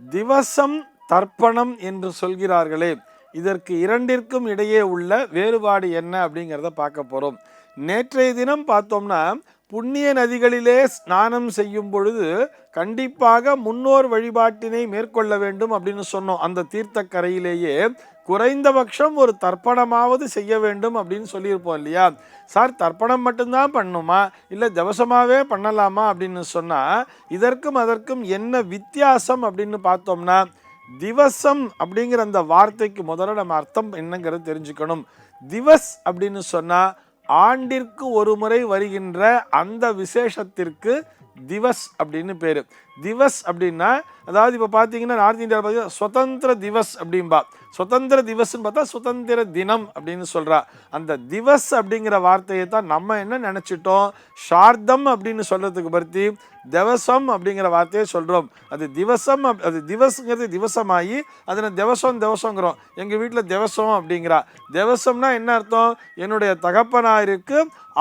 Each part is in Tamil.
திவசம் தர்ப்பணம் என்று சொல்கிறார்களே, இதற்கு இரண்டிற்கும் இடையே உள்ள வேறுபாடு என்ன அப்படிங்கிறத பார்க்க போகிறோம். நேற்றைய தினம் பார்த்தோம்னா, புண்ணிய நதிகளிலே ஸ்நானம் செய்யும் பொழுது கண்டிப்பாக முன்னோர் வழிபாட்டினை மேற்கொள்ள வேண்டும் அப்படின்னு சொன்னோம். அந்த தீர்த்த கரையிலேயே குறைந்தபட்சம் ஒரு தர்ப்பணமாவது செய்ய வேண்டும் அப்படின்னு சொல்லியிருப்போம் இல்லையா? சார், தர்ப்பணம் மட்டும்தான் பண்ணணுமா, இல்லை திவசமாகவே பண்ணலாமா அப்படின்னு சொன்னால், இதற்கும் அதற்கும் என்ன வித்தியாசம் அப்படின்னு பார்த்தோம்னா, திவசம் அப்படிங்கிற அந்த வார்த்தைக்கு முதல்ல நம்ம அர்த்தம் என்னங்கிறது தெரிஞ்சுக்கணும். திவஸ் அப்படின்னு சொன்னால் ஆண்டிற்கு ஒரு முறை வருகின்ற அந்த விசேஷத்திற்கு திவஸ் அப்படின்னு பேர். திவஸ் அப்படின்னா, அதாவது இப்போ பார்த்தீங்கன்னா நார்த் இந்தியாவில் பார்த்தீங்கன்னா சுதந்திர திவஸ் அப்படின்பா. சுதந்திர திவஸ்ன்னு பார்த்தா சுதந்திர தினம் அப்படின்னு சொல்கிறா. அந்த திவஸ் அப்படிங்கிற வார்த்தையை தான் நம்ம என்ன நினச்சிட்டோம், ஷார்தம் அப்படின்னு சொல்கிறதுக்கு பற்றி திவசம் அப்படிங்கிற வார்த்தையை சொல்கிறோம். அது திவசம், அது திவஸ்ங்கிறது திவசமாகி அதனை திவசங்கிறோம். எங்கள் வீட்டில் திவசம் அப்படிங்கிறா. திவசம்னா என்ன அர்த்தம்? என்னுடைய தகப்பனாருக்கு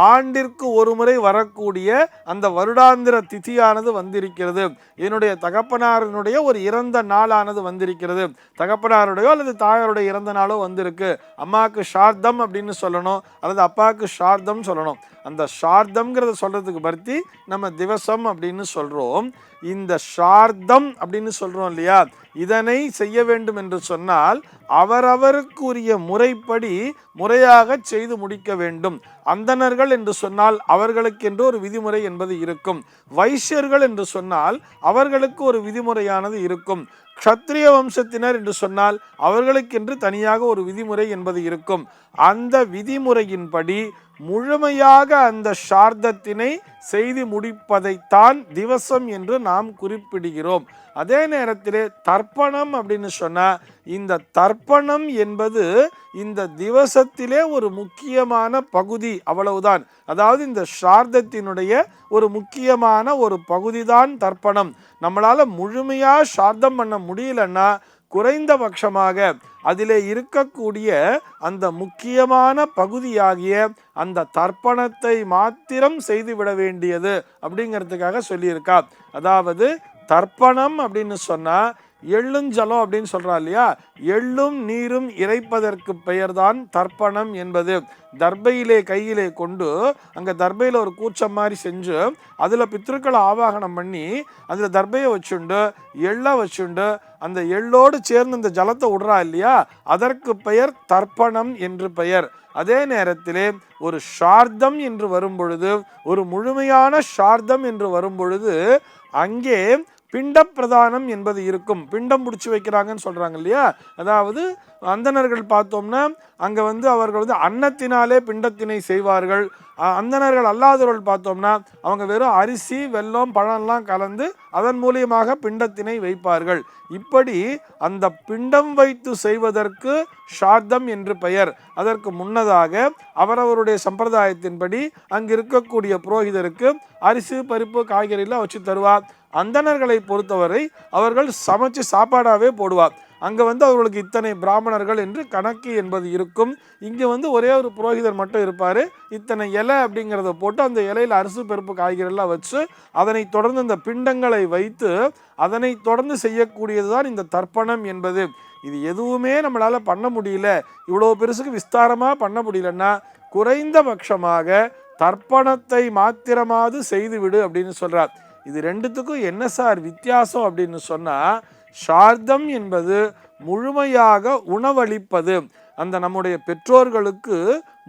ஆண்டிற்கு ஒரு முறை வரக்கூடிய அந்த வருடாந்திர திதியானது வந்திருக்கிறது. என்னுடைய தகப்பனாரினுடைய ஒரு இறந்த நாளானது வந்திருக்கிறது. தகப்பனாருடையோ அல்லது தாயாருடைய இறந்த நாளோ வந்திருக்கு. அம்மாவுக்கு ஷார்தம் அப்படின்னு சொல்லணும், அல்லது அப்பாவுக்கு ஷார்தம் சொல்லணும். அந்த ஷார்தம்ங்கிறத சொல்றதுக்கு பற்றி நம்ம திவசம் அப்படின்னு சொல்றோம். இந்த ஷார்தம் அப்படின்னு சொல்றோம் இல்லையா, இதனை செய்ய வேண்டும் என்று சொன்னால் அவரவருக்குரிய முறைப்படி முறையாக செய்து முடிக்க வேண்டும். அந்தணர்கள் என்று சொன்னால் அவர்களுக்கென்று ஒரு விதிமுறை என்பது இருக்கும். வைசியர்கள் என்று சொன்னால் அவர்களுக்கு ஒரு விதிமுறையானது இருக்கும். க்ஷத்ரிய வம்சத்தினர் என்று சொன்னால் அவர்களுக்கென்று தனியாக ஒரு விதிமுறை என்பது இருக்கும். அந்த விதிமுறையின்படி முழுமையாக அந்த ஷார்தத்தினை செய்து முடிப்பதைத்தான் திவசம் என்று நாம் குறிப்பிடுகிறோம். அதே நேரத்திலே தர்ப்பணம் அப்படின்னு சொன்னால், இந்த தர்ப்பணம் என்பது இந்த திவசத்திலே ஒரு முக்கியமான பகுதி, அவ்வளவுதான். அதாவது இந்த ஷார்தத்தினுடைய ஒரு முக்கியமான ஒரு பகுதி தான் தர்ப்பணம். நம்மளால் முழுமையாக ஷார்தம் பண்ண முடியலன்னா குறைந்தபட்சமாக அதிலே இருக்கக்கூடிய அந்த முக்கியமான பகுதியாகிய அந்த தர்ப்பணத்தை மாத்திரம் செய்துவிட வேண்டியது அப்படிங்கிறதுக்காக சொல்லியிருக்கா. அதாவது தர்ப்பணம் அப்படின்னு சொன்னால் எள்ளுஞ்சலம் அப்படின்னு சொல்கிறா இல்லையா, எள்ளும் நீரும் இறைப்பதற்கு பெயர்தான் தர்ப்பணம் என்பது. தர்பையிலே கையிலே கொண்டு அங்கே தர்பையில் ஒரு கூச்சம் மாதிரி செஞ்சு அதில் பித்ருக்களை ஆவாகனம் பண்ணி அதில் தர்பையை வச்சுண்டு எள்ளை வச்சுண்டு அந்த எள்ளோடு சேர்ந்து அந்த ஜலத்தை விடுறா இல்லையா, அதற்கு பெயர் தர்ப்பணம் என்று பெயர். அதே நேரத்திலே ஒரு ஷார்தம் என்று வரும் பொழுது, ஒரு முழுமையான ஷார்தம் என்று வரும் பொழுது அங்கே பிண்ட பிரதானம் என்பது இருக்கும். பிண்டம் பிடிச்சி வைக்கிறாங்கன்னு சொல்கிறாங்க இல்லையா, அதாவது அந்தணர்கள் பார்த்தோம்னா அங்கே அவர்கள் அன்னத்தினாலே பிண்டத்தினை செய்வார்கள். அந்தணர்கள் அல்லாதவர்கள் பார்த்தோம்னா அவங்க வெறும் அரிசி வெல்லம் பழம்லாம் கலந்து அதன் மூலியமாக பிண்டத்தினை வைப்பார்கள். இப்படி அந்த பிண்டம் வைத்து செய்வதற்கு ஷார்தம் என்று பெயர். அதற்கு முன்னதாக அவரவருடைய சம்பிரதாயத்தின்படி அங்கு இருக்கக்கூடிய புரோகிதருக்கு அரிசி பருப்பு காய்கறிலாம் வச்சு தருவார். அந்தணர்களை பொறுத்தவரை அவர்கள் சமைச்சு சாப்பாடாகவே போடுவார். அங்கே அவர்களுக்கு இத்தனை பிராமணர்கள் என்று கணக்கு என்பது இருக்கும். இங்கே ஒரே ஒரு புரோகிதர் மட்டும் இருப்பார். இத்தனை இலை அப்படிங்கிறத போட்டு அந்த இலையில் அரிசி பருப்பு காய்கறிலாம் வச்சு அதனை தொடர்ந்து இந்த பிண்டங்களை வைத்து அதனை தொடர்ந்து செய்யக்கூடியது தான் இந்த தர்ப்பணம் என்பது. இது எதுவுமே நம்மளால் பண்ண முடியல, இவ்வளோ பெருசுக்கு விஸ்தாரமாக பண்ண முடியலன்னா குறைந்தபட்சமாக தர்ப்பணத்தை மாத்திரமாவது செய்துவிடு அப்படின்னு சொல்கிறார். இது ரெண்டுத்துக்கும் என்ன சார் வித்தியாசம் அப்படின்னு சொன்னால், ஷார்தம் என்பது முழுமையாக உணவளிப்பது. அந்த நம்முடைய பெற்றோர்களுக்கு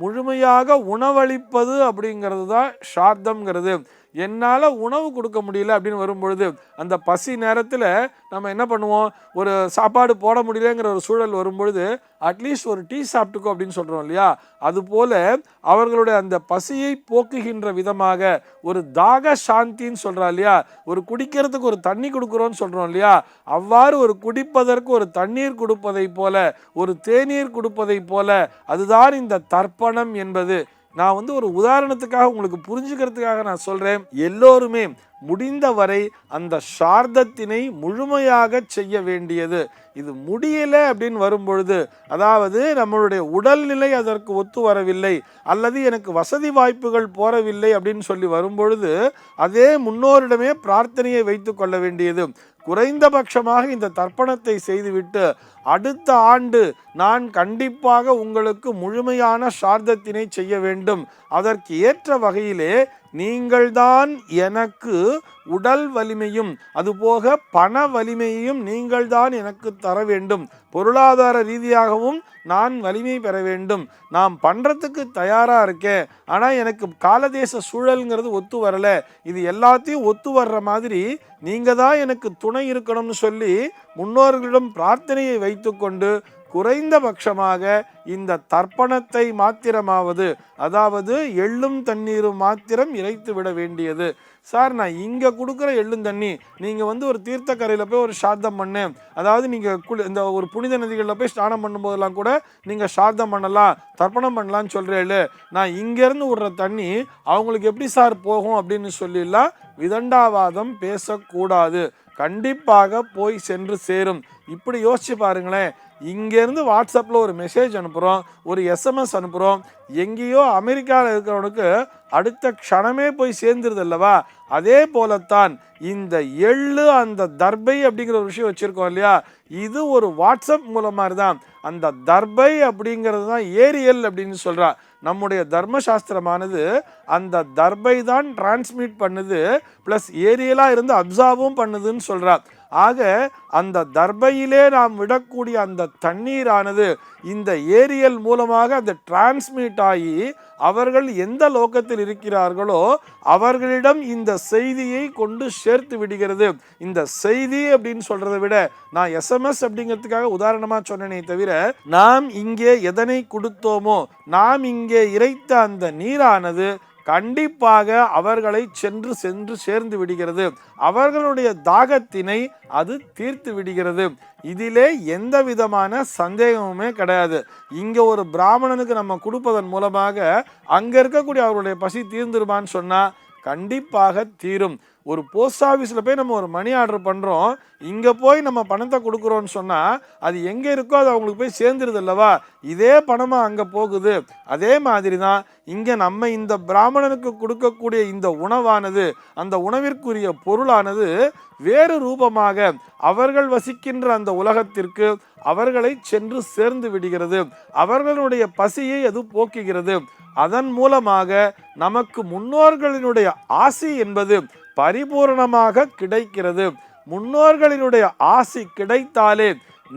முழுமையாக உணவளிப்பது அப்படிங்கிறது தான் ஷார்தம்ங்கிறது. என்னால் உணவு கொடுக்க முடியல அப்படின்னு வரும்பொழுது அந்த பசி நேரத்தில் நம்ம என்ன பண்ணுவோம், ஒரு சாப்பாடு போட முடியலங்கிற ஒரு சூழல் வரும்பொழுது அட்லீஸ்ட் ஒரு டீ சாப்பிட்டுக்கோ அப்படின்னு சொல்கிறோம் இல்லையா, அதுபோல் அவர்களுடைய அந்த பசியை போக்குகின்ற விதமாக ஒரு தாக சாந்தின்னு சொல்கிறா இல்லையா, ஒரு குடிக்கிறதுக்கு ஒரு தண்ணி கொடுக்குறோன்னு சொல்கிறோம் இல்லையா, அவ்வாறு ஒரு குடிப்பதற்கு ஒரு தண்ணீர் கொடுப்பதை போல, ஒரு தேநீர் கொடுப்பதை போல அதுதான் இந்த தர்ப்பணம் என்பது. நான் ஒரு உதாரணத்துக்காக உங்களுக்கு புரிஞ்சுக்கிறதுக்காக நான் சொல்கிறேன். எல்லோருமே முடிந்தவரை அந்த ஷார்தத்தினை முழுமையாக செய்ய வேண்டியது. இது முடியலை அப்படின்னு வரும்பொழுது, அதாவது நம்மளுடைய உடல்நிலை அதற்கு ஒத்து வரவில்லை அல்லது எனக்கு வசதி வாய்ப்புகள் போறவில்லை அப்படின்னு சொல்லி வரும்பொழுது அதே முன்னோரிடமே பிரார்த்தனையை வைத்து கொள்ள வேண்டியது. குறைந்தபட்சமாக இந்த தர்ப்பணத்தை செய்துவிட்டு அடுத்த ஆண்டு நான் கண்டிப்பாக உங்களுக்கு முழுமையான சார்தத்தினை செய்ய வேண்டும். அதற்கு ஏற்ற வகையிலே நீங்கள்தான் எனக்கு உடல் வலிமையும் அதுபோக பண வலிமையையும் நீங்கள்தான் எனக்கு தர வேண்டும். பொருளாதார ரீதியாகவும் நான் வலிமை பெற வேண்டும். நான் பண்ணுறதுக்கு தயாராக இருக்கேன். ஆனால் எனக்கு காலதேச சூழல்ங்கிறது ஒத்து வரலை. இது எல்லாத்தையும் ஒத்து வர்ற மாதிரி நீங்கள் தான் எனக்கு துணை இருக்கணும்னு சொல்லி முன்னோர்களிடம் பிரார்த்தனையை வைத்துக்கொண்டு குறைந்தபட்சமாக இந்த தர்ப்பணத்தை மாத்திரமாவது, அதாவது எள்ளும் தண்ணீரும் மாத்திரம் இறைத்து விட வேண்டியது. சார், நான் இங்கே கொடுக்குற எள்ளும் தண்ணி நீங்கள் ஒரு தீர்த்தக்கரையில் போய் ஒரு சார்த்தம் பண்ணு, அதாவது நீங்கள் இந்த ஒரு புனித நதிகளில் போய் ஸ்நானம் பண்ணும்போதெல்லாம் கூட நீங்கள் சார்த்தம் பண்ணலாம், தர்ப்பணம் பண்ணலான்னு சொல்கிறேன். நான் இங்கேருந்து விடுற தண்ணி அவங்களுக்கு எப்படி சார் போகும் அப்படின்னு சொல்லிடலாம் விதண்டாவாதம் பேசக்கூடாது. கண்டிப்பாக போய் சென்று சேரும். இப்படி யோசிச்சு பாருங்களேன். இங்கேருந்து வாட்ஸ்அப்பில் ஒரு மெசேஜ் அனுப்புகிறோம், ஒரு எஸ்எம்எஸ் அனுப்புகிறோம், எங்கேயோ அமெரிக்காவில் இருக்கிறவனுக்கு அடுத்த க்ஷணமே போய் சேர்ந்துருது அல்லவா? அதே போலத்தான் இந்த எள்ளு அந்த தர்பை அப்படிங்கிற ஒரு விஷயம் வச்சுருக்கோம் இல்லையா? இது ஒரு வாட்ஸ்அப் மூலமாக தான். அந்த தர்பை அப்படிங்கிறது தான் ஏரியல் அப்படின்னு சொல்கிறா. நம்முடைய தர்மசாஸ்திரமானது அந்த தர்பை தான் டிரான்ஸ்மிட் பண்ணுது, ப்ளஸ் ஏரியலாக இருந்து அப்சார்வும் பண்ணுதுன்னு சொல்கிறா. ஆக அந்த தர்பையிலே நாம் விடக்கூடிய அந்த தண்ணீரானது இந்த ஏரியல் மூலமாக அந்த டிரான்ஸ்மிட் ஆகி அவர்கள் எந்த லோகத்தில் இருக்கிறார்களோ அவர்களிடம் இந்த செய்தியை கொண்டு சேர்த்து விடுகிறது. இந்த செய்தி அப்படின்னு சொல்றதை விட நான் எஸ்எம்எஸ் அப்படிங்கிறதுக்காக உதாரணமாக சொன்னேனே தவிர, நாம் இங்கே எதனை கொடுத்தோமோ, நாம் இங்கே இறைத்த அந்த நீரானது கண்டிப்பாக அவர்களை சென்று சேர்ந்து விடுகிறது. அவர்களுடைய தாகத்தினை அது தீர்த்து விடுகிறது. இதிலே எந்த விதமான சந்தேகமுமே கிடையாது. இங்கே ஒரு பிராமணனுக்கு நம்ம கொடுப்பதன் மூலமாக அங்கே இருக்கக்கூடிய அவருடைய பசி தீர்ந்துருமான்னு சொன்னால் கண்டிப்பாக தீரும். ஒரு போஸ்ட் ஆஃபீஸில் போய் நம்ம ஒரு மணி ஆர்டர் பண்ணுறோம், இங்கே போய் நம்ம பணத்தை கொடுக்குறோன்னு சொன்னால் அது எங்கே இருக்கோ அது அவங்களுக்கு போய் சேர்ந்துருது அல்லவா? இதே பணமாக அங்கே போகுது. அதே மாதிரி தான் இங்கே நம்ம இந்த பிராமணனுக்கு கொடுக்கக்கூடிய இந்த உணவானது, அந்த உணவிற்குரிய பொருளானது வேறு ரூபமாக அவர்கள் வசிக்கின்ற அந்த உலகத்திற்கு அவர்களை சென்று சேர்ந்து விடுகிறது. அவர்களுடைய பசியை அது போக்குகிறது. அதன் மூலமாக நமக்கு முன்னோர்களினுடைய ஆசி என்பது பரிபூர்ணமாக கிடைக்கிறது. முன்னோர்களினுடைய ஆசி கிடைத்தாலே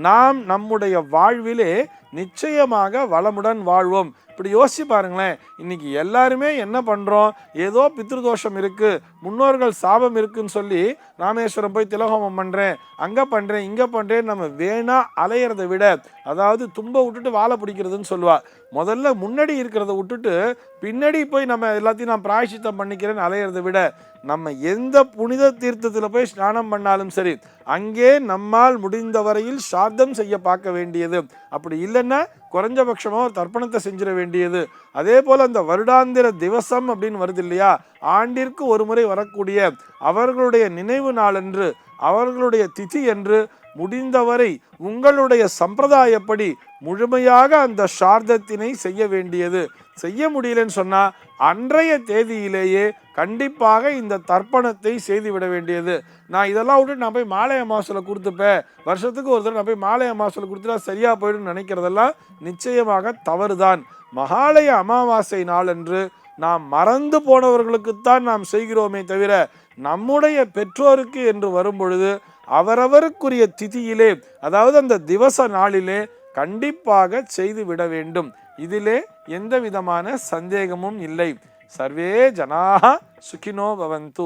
நாம் நம்முடைய வாழ்விலே நிச்சயமாக வளமுடன் வாழ்வோம். இப்படி யோசிச்சு பாருங்களேன். இன்னைக்கு எல்லாருமே என்ன பண்றோம், ஏதோ பித்ருதோஷம் இருக்கு, முன்னோர்கள் சாபம் இருக்குன்னு சொல்லி ராமேஸ்வரம் போய் திலகோமம் பண்றேன், அங்க பண்றேன், இங்க பண்றேன், நம்ம வேணா அலையிறதை விட, அதாவது தும்ப விட்டுட்டு வாழை பிடிக்கிறதுன்னு சொல்லுவா. முதல்ல முன்னாடி இருக்கிறத விட்டுட்டு பின்னாடி போய் நம்ம எல்லாத்தையும் நான் பிராயச்சித்தம் பண்ணிக்கிறேன்னு அலையிறதை விட, நம்ம எந்த புனித தீர்த்தத்தில் போய் ஸ்நானம் பண்ணாலும் சரி, அங்கே நம்மால் முடிந்த வரையில் சார்த்தம் செய்ய பார்க்க வேண்டியது. அப்படி இல்லைன்னா குறைஞ்சபட்சமாக ஒரு தர்ப்பணத்தை செஞ்சிட வேண்டியது. அதே போல் அந்த வருடாந்திர திவசம் அப்படின்னு வருது இல்லையா, ஆண்டிற்கு ஒரு முறை வரக்கூடிய அவர்களுடைய நினைவு நாளன்று, அவர்களுடைய திதி என்று முடிந்தவரை உங்களுடைய சம்பிரதாயப்படி முழுமையாக அந்த சார்த்தத்தினை செய்ய வேண்டியது. செய்ய முடியலன்னு சொன்னால் அன்றைய தேதியிலேயே கண்டிப்பாக இந்த தர்ப்பணத்தை செய்துவிட வேண்டியது. நான் இதெல்லாம் விட்டு நான் போய் மாலை அமாவாசையில் கொடுத்துப்பேன், வருஷத்துக்கு ஒரு தடவை நான் போய் மாலை அமாவாசையில் கொடுத்துட்டா சரியாக போயிடும்னு நினைக்கிறதெல்லாம் நிச்சயமாக தவறுதான். மகாலய அமாவாசை நாளன்று நாம் மறந்து போனவர்களுக்குத்தான் நாம் செய்கிறோமே தவிர, நம்முடைய பெற்றோருக்கு என்று வரும் பொழுது அவரவருக்குரிய திதியிலே, அதாவது அந்த திவச நாளிலே கண்டிப்பாக செய்து விட வேண்டும். இதிலே எந்த விதமான சந்தேகமும் இல்லை. சர்வே ஜனாஹ சுகினோ பவந்து.